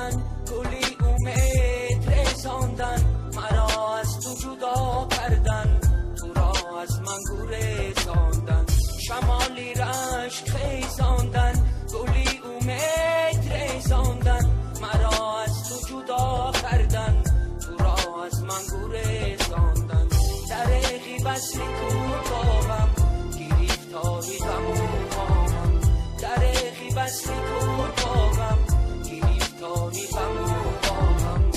رساندن، گلی امید رساندن، مرا از تو جدا کردن، تو را از من گریزاندن، شمالی رشک خیزاندن، گلی امید رساندن، مرا از تو جدا کردن، تو را از من گریزاندن، دریغی بسری کوتاهم گریفتاری غمومم، دریغی بسری کوتاهم گریفتاری غمومم.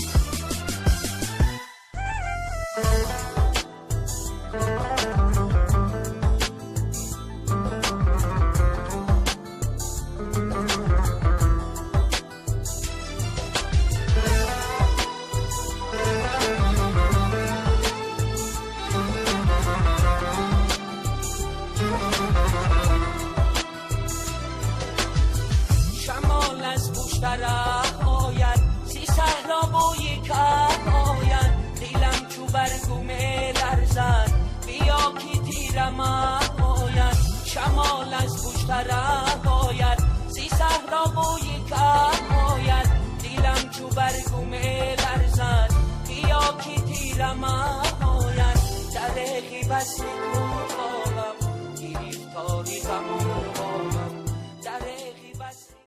شمال از پشت ره آید، سی صحرا بوی که آید، دیلم چو برگومه لرزد، بیا که تیرم آید. شمال از پشت ره